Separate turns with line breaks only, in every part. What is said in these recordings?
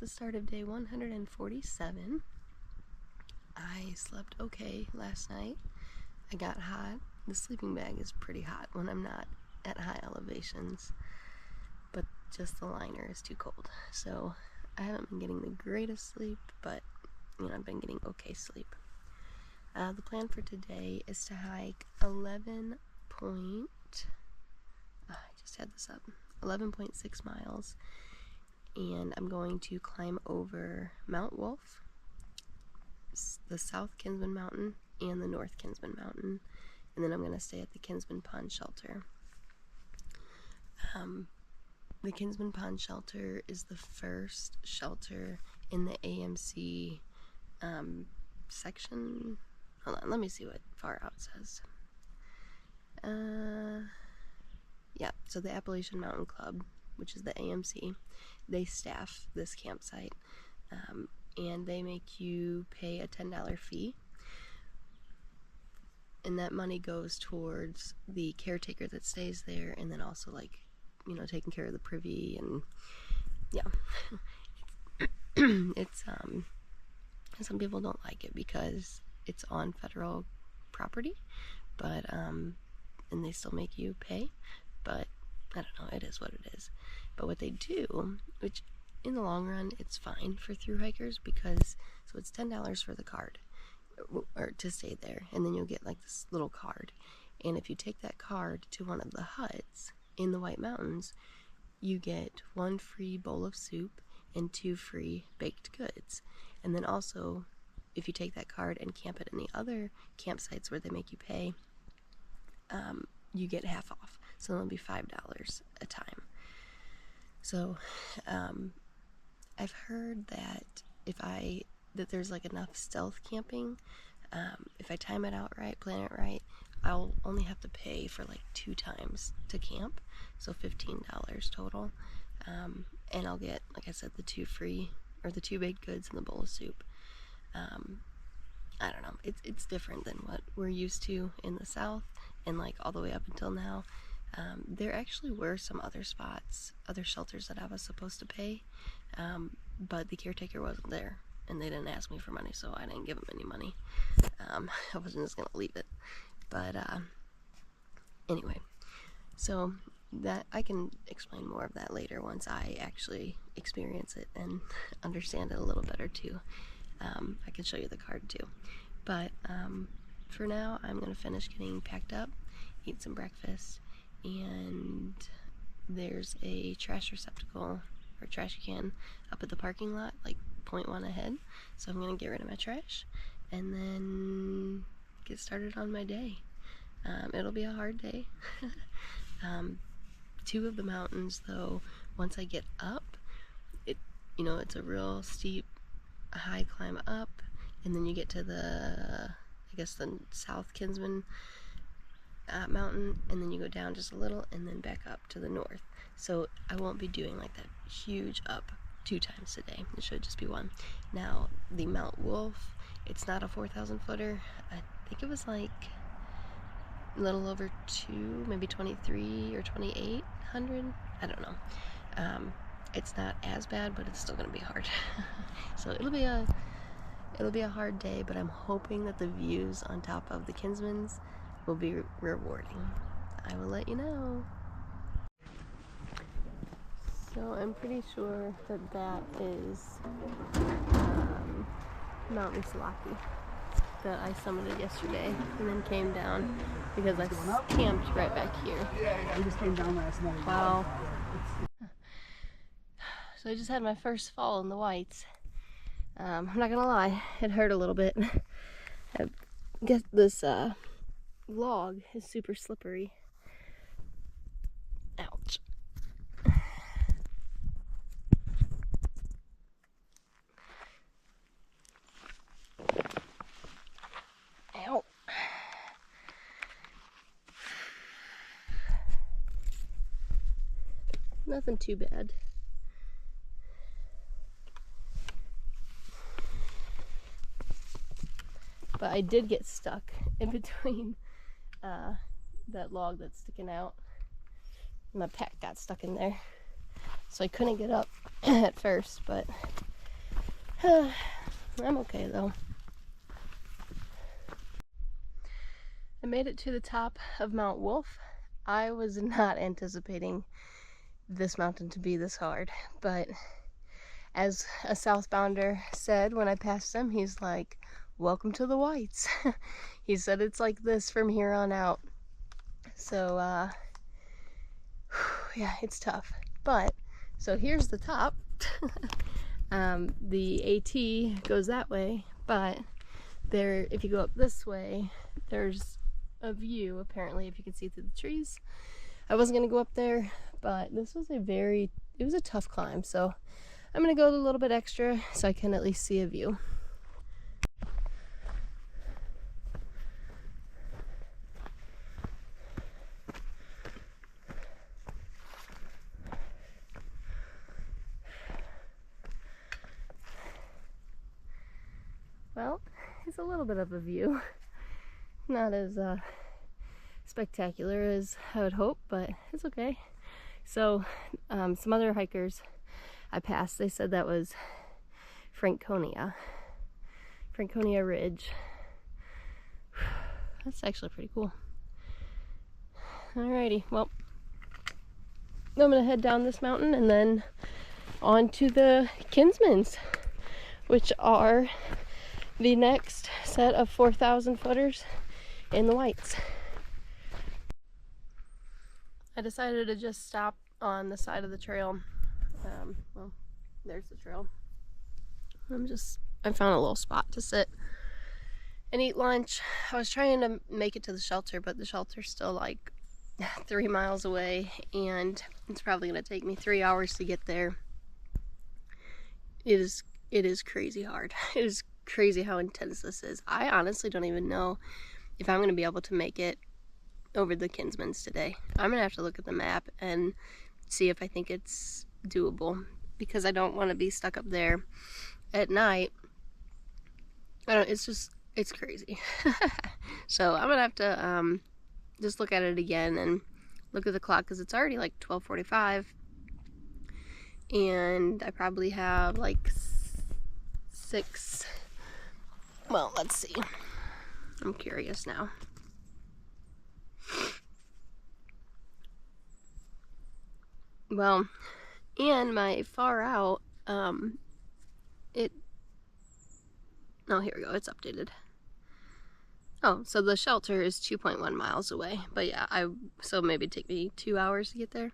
the start of day 147. I slept okay last night. I got hot. The sleeping bag is pretty hot when I'm not at high elevations, but just the liner is too cold. So I haven't been getting the greatest sleep, but you know, I've been getting okay sleep. The plan for today is to hike 11.6 miles, and I'm going to climb over Mount Wolf, the South Kinsman Mountain, and the North Kinsman Mountain, and then I'm going to stay at the Kinsman Pond Shelter. The Kinsman Pond Shelter is the first shelter in the AMC section. Hold on, let me see what far out says. Yeah, so the Appalachian Mountain Club, which is the AMC, they staff this campsite, and they make you pay a $10 fee, and that money goes towards the caretaker that stays there, and then also, like, you know, taking care of the privy, and yeah. It's some people don't like it because it's on federal property, but and they still make you pay, but I don't know, it is what it is. But what they do, which in the long run it's fine for thru hikers, because so it's $10 for the card, or to stay there, and then you'll get like this little card, and if you take that card to one of the huts in the White Mountains, you get 1 free bowl of soup and 2 free baked goods. And then also, if you take that card and camp at any other campsites where they make you pay, you get half off. So it'll be $5 a time. So I've heard that that there's like enough stealth camping, if I time it out right, plan it right, I'll only have to pay for like 2 times to camp, so $15 total, and I'll get, like I said, the 2 baked goods and the bowl of soup. I don't know, it's different than what we're used to in the South, and like all the way up until now. There actually were some other shelters that I was supposed to pay, but the caretaker wasn't there, and they didn't ask me for money, so I didn't give them any money. I wasn't just gonna leave it. But anyway, so that I can explain more of that later once I actually experience it and understand it a little better too. I can show you the card too. But for now, I'm gonna finish getting packed up, eat some breakfast, and there's a trash receptacle or trash can up at the parking lot, like 0.1 ahead. So I'm gonna get rid of my trash and then get started on my day. It'll be a hard day. 2 of the mountains, though, once I get up, it's a real steep, high climb up, and then you get to the South Kinsman mountain, and then you go down just a little, and then back up to the north. So I won't be doing like that huge up 2 times today. It should just be 1. Now, the Mount Wolf, it's not a 4,000 footer. I think it was like a little over 2, maybe 23 or 2,800. I don't know. It's not as bad, but it's still gonna be hard. So it'll be a hard day, but I'm hoping that the views on top of the Kinsmans will be rewarding. I will let you know. So I'm pretty sure that is Mount Misalaki that I summited yesterday and then came down because I camped right back here.
Yeah, we just came down last night.
Wow. So I just had my first fall in the whites. I'm not gonna lie, it hurt a little bit. I guess this log is super slippery. Ouch. Ow. Nothing too bad. But I did get stuck in between that log that's sticking out. My pack got stuck in there. so I couldn't get up at first, but I'm okay though. I made it to the top of Mount Wolf. I was not anticipating this mountain to be this hard, but as a southbounder said when I passed him, he's like, "Welcome to the Whites." He said it's like this from here on out. So yeah, it's tough. But so here's the top. The AT goes that way, but there, if you go up this way, there's a view, apparently, if you can see through the trees. I wasn't gonna go up there, but this was it was a tough climb, so I'm gonna go a little bit extra so I can at least see a view. Well, it's a little bit of a view. Not as spectacular as I would hope, but it's okay. So some other hikers I passed, they said that was Franconia Ridge. That's actually pretty cool. Alrighty, well, I'm gonna head down this mountain and then on to the Kinsmans, which are the next set of 4,000 footers in the Whites. I decided to just stop on the side of the trail. Well, there's the trail. I found a little spot to sit and eat lunch. I was trying to make it to the shelter, but the shelter's still like 3 miles away, and it's probably gonna take me 3 hours to get there. It is crazy hard. It is crazy how intense this is. I honestly don't even know if I'm gonna be able to make it over the Kinsmans today. I'm gonna have to look at the map and see if I think it's doable, because I don't want to be stuck up there at night. It's crazy. So I'm gonna have to just look at it again and look at the clock, because it's already like 12:45 and I probably have like 6. Well, let's see. I'm curious now. Well, and my far out, oh, here we go, it's updated. Oh, so the shelter is 2.1 miles away, but yeah, so maybe it'd take me 2 hours to get there.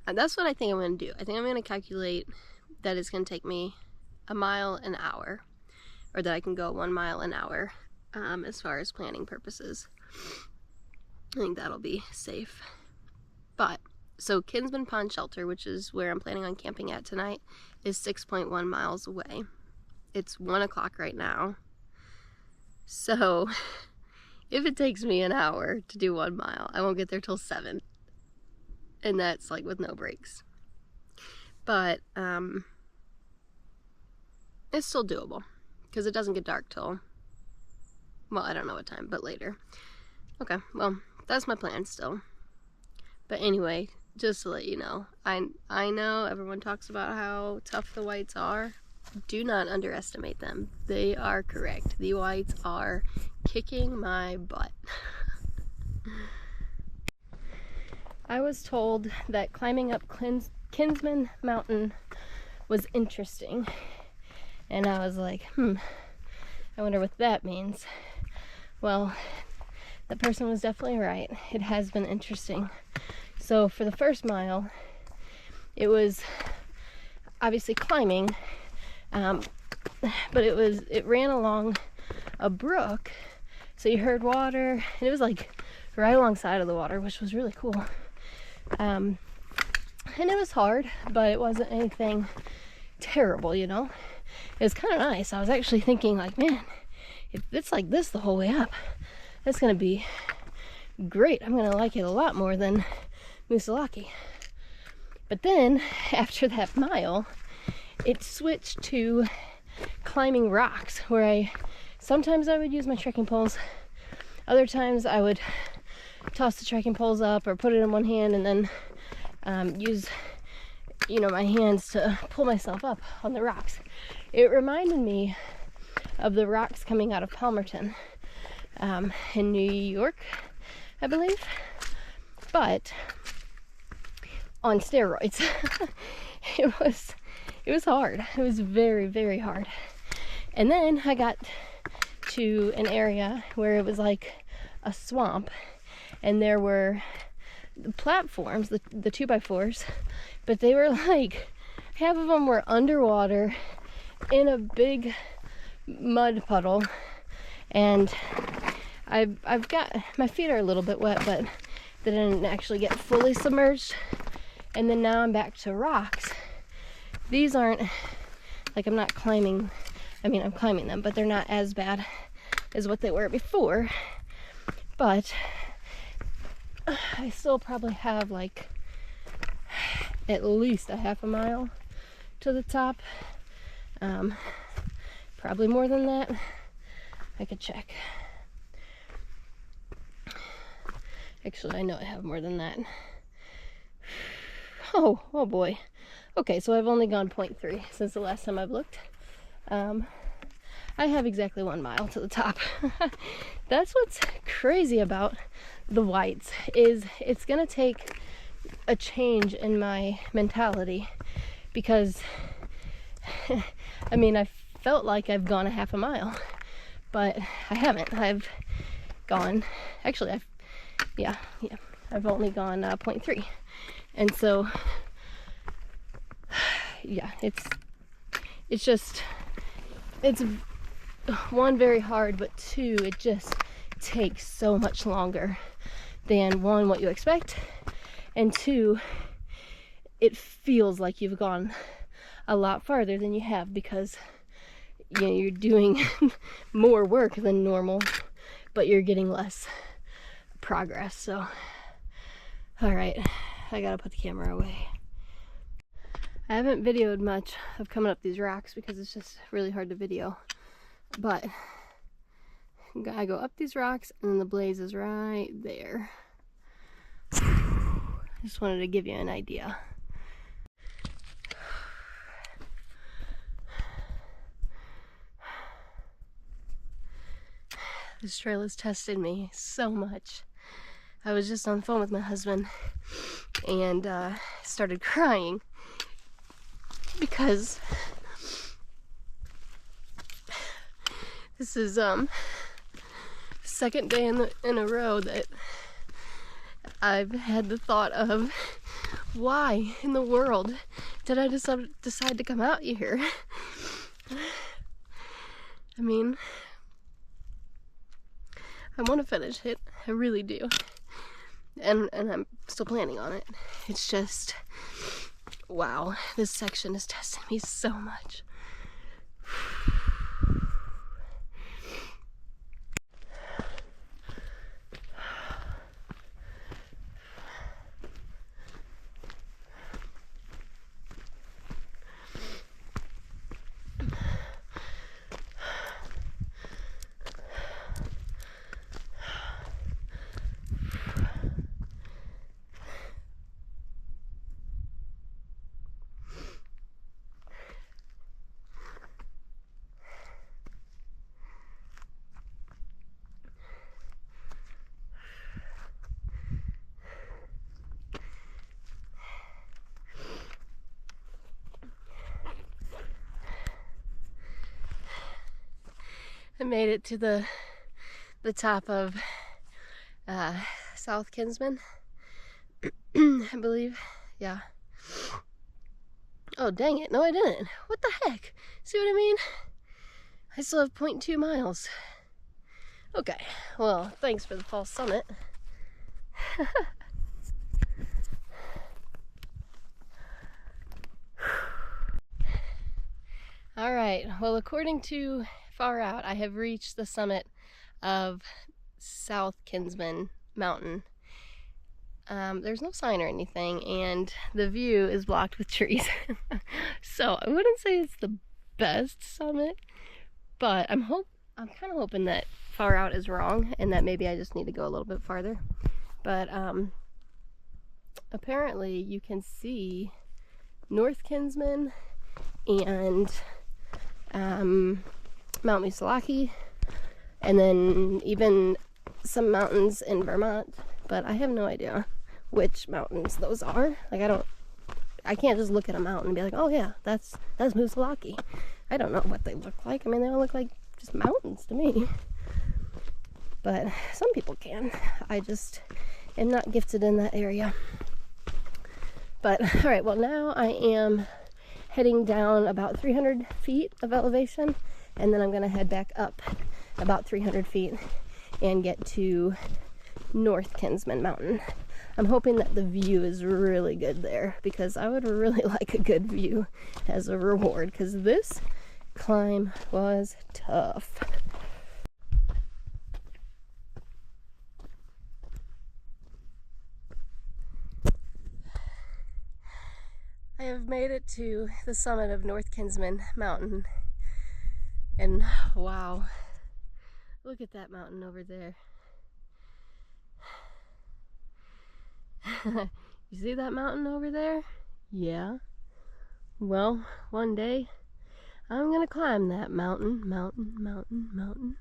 And that's what I think I'm gonna do. I think I'm gonna calculate that it's gonna take me a mile an hour, or that I can go 1 mile an hour, as far as planning purposes. I think that'll be safe. But so Kinsman Pond Shelter, which is where I'm planning on camping at tonight, is 6.1 miles away. It's 1 o'clock right now. So if it takes me an hour to do 1 mile, I won't get there till 7. And that's like with no breaks. But it's still doable, because it doesn't get dark till, well, I don't know what time, but later. Okay, well, that's my plan still. But anyway, just to let you know, I know everyone talks about how tough the Whites are. Do not underestimate them. They are correct. The Whites are kicking my butt. I was told that climbing up Kinsman Mountain was interesting. And I was like, I wonder what that means. Well, that person was definitely right. It has been interesting. So for the first mile, it was obviously climbing, but it ran along a brook, so you heard water, and it was like right alongside of the water, which was really cool. And it was hard, but it wasn't anything terrible, you know. It was kind of nice. I was actually thinking, like, man, if it's like this the whole way up, that's gonna be great. I'm gonna like it a lot more than Musalaki. But then after that mile, it switched to climbing rocks, where sometimes I would use my trekking poles, other times I would toss the trekking poles up or put it in one hand and then use you know, my hands to pull myself up on the rocks. It reminded me of the rocks coming out of Palmerton in New York, I believe, but on steroids. It was hard. It was very, very hard. And then I got to an area where it was like a swamp, and there were the platforms, the 2x4s, but they were like, half of them were underwater in a big mud puddle, and I've got, my feet are a little bit wet, but they didn't actually get fully submerged. And then now I'm back to rocks. These aren't, like, I'm not climbing, I mean, I'm climbing them, but they're not as bad as what they were before. But I still probably have like at least a half a mile to the top. Probably more than that. I could check. Actually, I know I have more than that. Oh boy. Okay, so I've only gone 0.3 since the last time I've looked. I have exactly 1 mile to the top. That's what's crazy about the whites, is it's gonna take a change in my mentality, because I mean, I felt like I've gone a half a mile, but I haven't. I've gone, actually, I've only gone 0.3. And so, yeah, it's just, it's one, very hard, but two, it just takes so much longer than, one, what you expect, and two, it feels like you've gone a lot farther than you have, because you know, you're doing more work than normal, but you're getting less progress. So, all right, I gotta put the camera away. I haven't videoed much of coming up these rocks because it's just really hard to video, but I go up these rocks and then the blaze is right there. Just wanted to give you an idea. This trail has tested me so much. I was just on the phone with my husband and started crying because this is second day in a row that I've had the thought of, why in the world did I decide to come out here? I mean, I want to finish it, I really do, and I'm still planning on it. It's just, wow, this section is testing me so much. I made it to the top of South Kinsman, I believe. Yeah. Oh, dang it. No, I didn't. What the heck? See what I mean? I still have 0.2 miles. Okay. Well, thanks for the false summit. All right. Well, according to Far Out, I have reached the summit of South Kinsman Mountain. There's no sign or anything, and the view is blocked with trees. So I wouldn't say it's the best summit, but I'm kind of hoping that Far Out is wrong and that maybe I just need to go a little bit farther. But apparently you can see North Kinsman and Mount Musalaki, and then even some mountains in Vermont, but I have no idea which mountains those are. Like I can't just look at a mountain and be like, oh yeah, that's Musalaki. I don't know what they look like. I mean, they all look like just mountains to me. But some people can. I just am not gifted in that area. But all right, well now I am heading down about 300 feet of elevation, and then I'm gonna head back up about 300 feet and get to North Kinsman Mountain. I'm hoping that the view is really good there, because I would really like a good view as a reward, because this climb was tough. I have made it to the summit of North Kinsman Mountain, and wow, look at that mountain over there. You see that mountain over there? Yeah. Well, one day I'm gonna climb that mountain.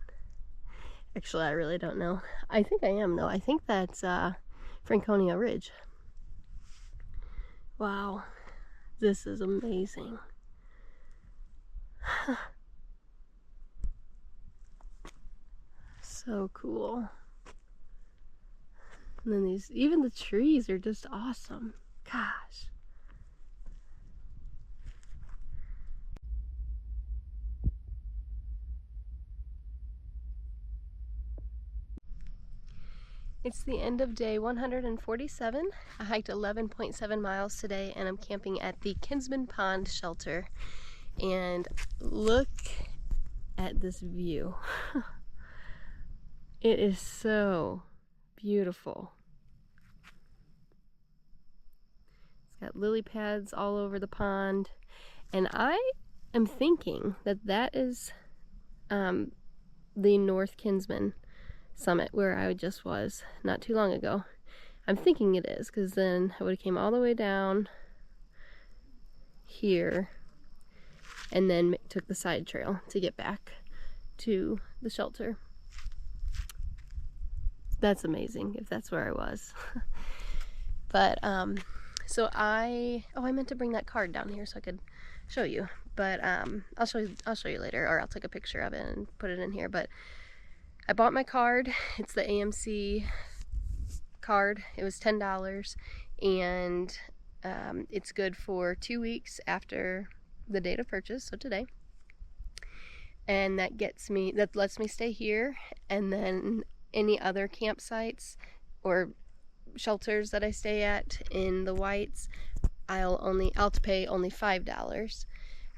Actually, I really don't know. I think I am though. I think that's Franconia Ridge. Wow, this is amazing. So cool. And then even the trees are just awesome. Gosh. It's the end of day 147. I hiked 11.7 miles today, and I'm camping at the Kinsman Pond shelter. And look at this view. It is so beautiful. It's got lily pads all over the pond, and I am thinking that that is the North Kinsman summit where I just was not too long ago. I'm thinking it is, because then I would have came all the way down here and then took the side trail to get back to the shelter. That's amazing if that's where I was. But so I meant to bring that card down here so I could show you, but I'll show you later, or I'll take a picture of it and put it in here. But I bought my card. It's the AMC card. It was $10, and it's good for 2 weeks after the date of purchase, so today. And that lets me stay here, and then any other campsites or shelters that I stay at in the Whites, I'll pay only $5.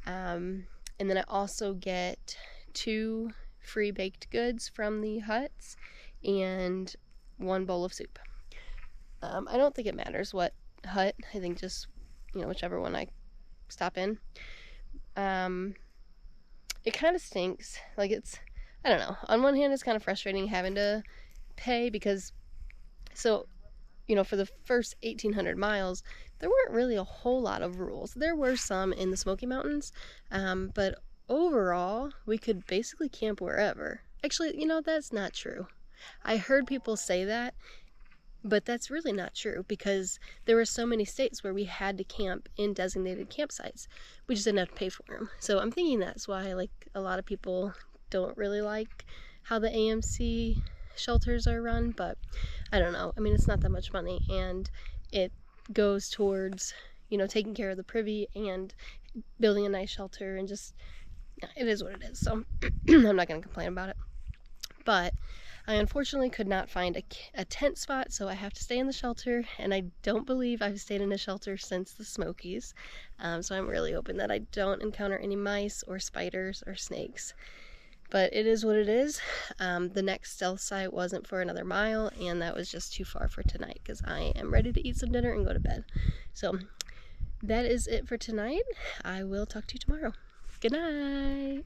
And then I also get 2 free baked goods from the huts and 1 bowl of soup. I don't think it matters what hut. I think just, whichever one I stop in. It kind of stinks. Like, I don't know. On one hand, it's kind of frustrating having to pay, because for the first 1,800 miles, there weren't really a whole lot of rules. There were some in the Smoky Mountains, but overall, we could basically camp wherever. Actually, that's not true. I heard people say that, but that's really not true, because there were so many states where we had to camp in designated campsites. We just didn't have to pay for them. So I'm thinking that's why, a lot of people don't really like how the AMC shelters are run, but I don't know. I mean, it's not that much money, and it goes towards, taking care of the privy and building a nice shelter, and just, it is what it is. So I'm not going to complain about it. But I unfortunately could not find a tent spot, so I have to stay in the shelter, and I don't believe I've stayed in a shelter since the Smokies. So I'm really hoping that I don't encounter any mice or spiders or snakes. But it is what it is. The next stealth site wasn't for another mile, and that was just too far for tonight, because I am ready to eat some dinner and go to bed. So that is it for tonight. I will talk to you tomorrow. Good night.